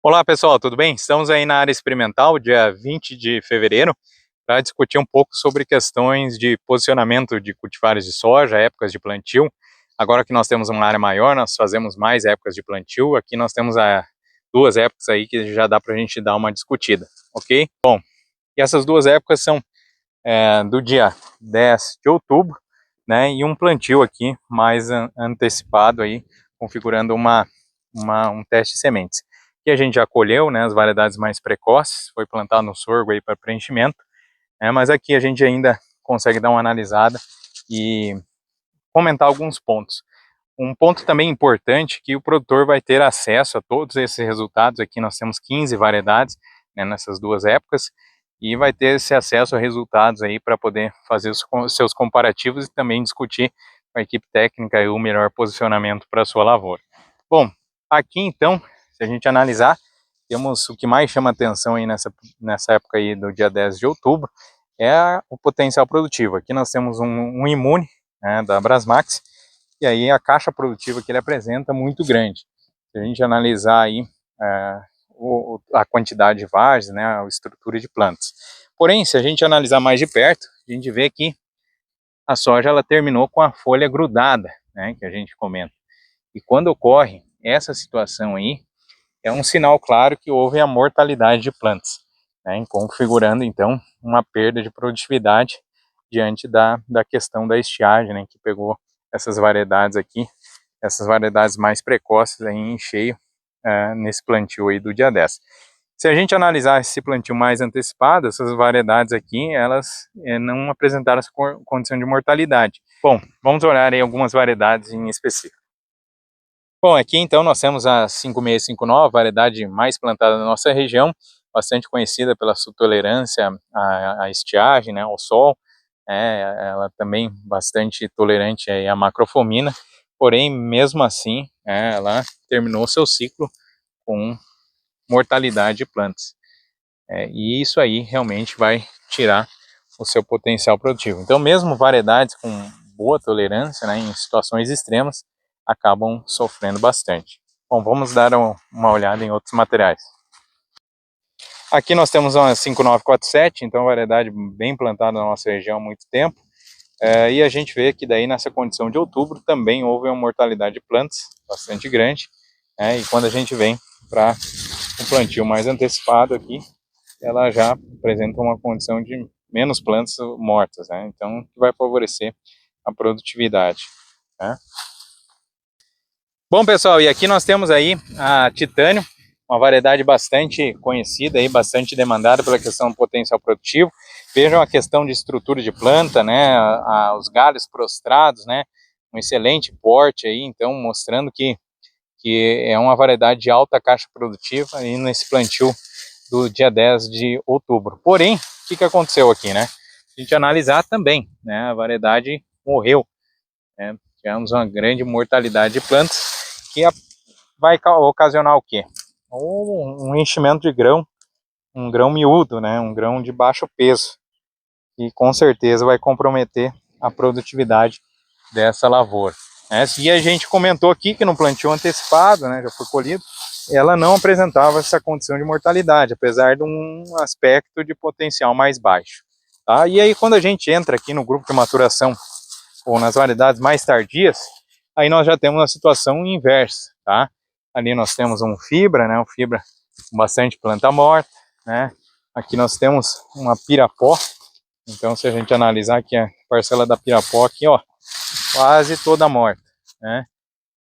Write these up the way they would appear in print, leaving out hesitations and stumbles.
Olá pessoal, tudo bem? Estamos aí na área experimental, dia 20 de fevereiro, para discutir um pouco sobre questões de posicionamento de cultivares de soja, épocas de plantio. Agora que nós temos uma área maior, nós fazemos mais épocas de plantio. Aqui nós temos duas épocas aí que já dá para a gente dar uma discutida, ok? Bom, e essas duas épocas são do dia 10 de outubro, né, e um plantio aqui mais antecipado aí, configurando um teste de sementes. Que a gente já colheu, né, as variedades mais precoces, foi plantado no sorgo aí para preenchimento, né, mas aqui a gente ainda consegue dar uma analisada e comentar alguns pontos. Um ponto também importante que o produtor vai ter acesso a todos esses resultados. Aqui nós temos 15 variedades, né, nessas duas épocas, e vai ter esse acesso a resultados aí para poder fazer os seus comparativos e também discutir com a equipe técnica o melhor posicionamento para a sua lavoura. Bom, aqui então, se a gente analisar, temos o que mais chama atenção aí nessa época aí do dia 10 de outubro, é o potencial produtivo. Aqui nós temos um imune, né, da Brasmax, e aí a caixa produtiva que ele apresenta é muito grande. Se a gente analisar aí a quantidade de vagens, né, a estrutura de plantas. Porém, se a gente analisar mais de perto, a gente vê que a soja ela terminou com a folha grudada, né, que a gente comenta. E quando ocorre essa situação aí, é um sinal claro que houve a mortalidade de plantas, né, configurando então uma perda de produtividade diante da questão da estiagem, né, que pegou essas variedades aqui, essas variedades mais precoces aí em cheio nesse plantio aí do dia 10. Se a gente analisar esse plantio mais antecipado, essas variedades aqui, elas não apresentaram essa condição de mortalidade. Bom, vamos olhar aí algumas variedades em específico. Bom, aqui então nós temos a 5659, variedade mais plantada na nossa região, bastante conhecida pela sua tolerância à estiagem, né, ao sol. Ela também bastante tolerante à macrofomina, porém, mesmo assim, ela terminou seu ciclo com mortalidade de plantas. E isso aí realmente vai tirar o seu potencial produtivo. Então, mesmo variedades com boa tolerância, né, em situações extremas, acabam sofrendo bastante. Bom, vamos dar uma olhada em outros materiais. Aqui nós temos uma 5947, então variedade bem plantada na nossa região há muito tempo. E a gente vê que daí nessa condição de outubro também houve uma mortalidade de plantas bastante grande, e quando a gente vem para um plantio mais antecipado aqui, ela já apresenta uma condição de menos plantas mortas, né? Então vai favorecer a produtividade, né? Bom pessoal, e aqui nós temos aí a Titânio, uma variedade bastante conhecida e bastante demandada pela questão do potencial produtivo. Vejam a questão de estrutura de planta, né, os galhos prostrados, né, um excelente porte aí, então mostrando que é uma variedade de alta caixa produtiva aí nesse plantio do dia 10 de outubro. Porém, o que aconteceu aqui, né? A gente analisar também, né, a variedade morreu, né, tivemos uma grande mortalidade de plantas, que vai ocasionar o quê? Um enchimento de grão, um grão miúdo, né, um grão de baixo peso, e com certeza vai comprometer a produtividade dessa lavoura. E a gente comentou aqui que no plantio antecipado, né, já foi colhido, ela não apresentava essa condição de mortalidade, apesar de um aspecto de potencial mais baixo. Tá? E aí quando a gente entra aqui no grupo de maturação, ou nas variedades mais tardias, aí nós já temos a situação inversa, tá? Ali nós temos um fibra, né, um fibra com bastante planta morta, né? Aqui nós temos uma pirapó, então se a gente analisar aqui a parcela da pirapó aqui, ó, quase toda morta, né?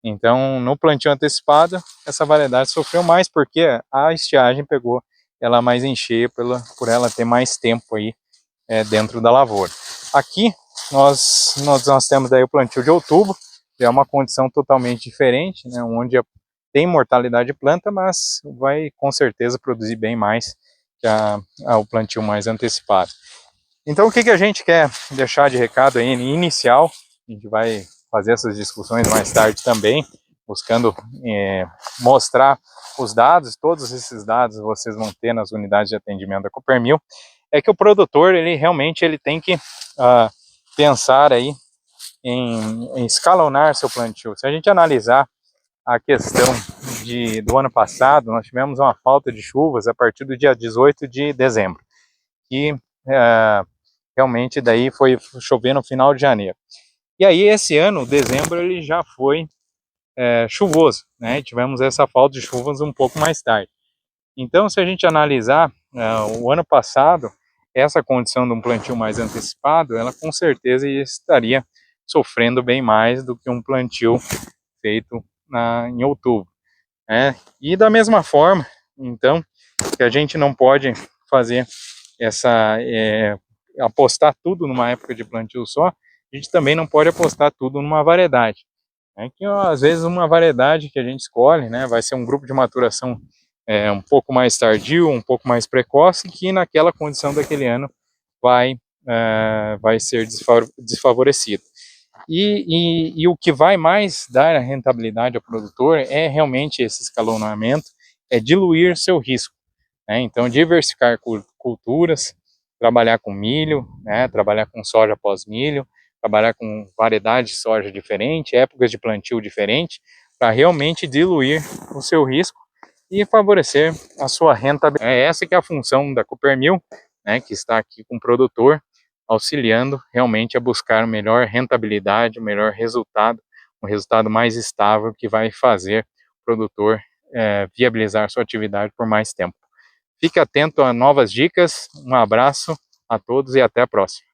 Então no plantio antecipado, essa variedade sofreu mais porque a estiagem pegou ela mais em cheio por ela ter mais tempo aí dentro da lavoura. Aqui nós temos daí o plantio de outubro, que é uma condição totalmente diferente, né, onde tem mortalidade de planta, mas vai com certeza produzir bem mais que o plantio mais antecipado. Então o que a gente quer deixar de recado aí inicial, a gente vai fazer essas discussões mais tarde também, buscando mostrar os dados, todos esses dados vocês vão ter nas unidades de atendimento da Coppermil, é que o produtor, ele realmente tem que pensar aí em escalonar seu plantio. Se a gente analisar a questão do ano passado, nós tivemos uma falta de chuvas a partir do dia 18 de dezembro, que realmente daí foi chover no final de janeiro. E aí esse ano, dezembro, ele já foi chuvoso, né? Tivemos essa falta de chuvas um pouco mais tarde. Então, se a gente analisar o ano passado, essa condição de um plantio mais antecipado, ela com certeza estaria sofrendo bem mais do que um plantio feito em outubro, né? E da mesma forma, então, que a gente não pode fazer apostar tudo numa época de plantio só, a gente também não pode apostar tudo numa variedade. Que às vezes uma variedade que a gente escolhe, né, vai ser um grupo de maturação um pouco mais tardio, um pouco mais precoce, que naquela condição daquele ano vai ser desfavorecido. E o que vai mais dar a rentabilidade ao produtor é realmente esse escalonamento, é diluir seu risco, né? Então, diversificar culturas, trabalhar com milho, né? Trabalhar com soja pós-milho, trabalhar com variedade de soja diferente, épocas de plantio diferente, para realmente diluir o seu risco e favorecer a sua rentabilidade. Essa que é a função da Coopermil, né? Que está aqui com o produtor, auxiliando realmente a buscar melhor rentabilidade, melhor resultado, um resultado mais estável que vai fazer o produtor viabilizar sua atividade por mais tempo. Fique atento a novas dicas, um abraço a todos e até a próxima.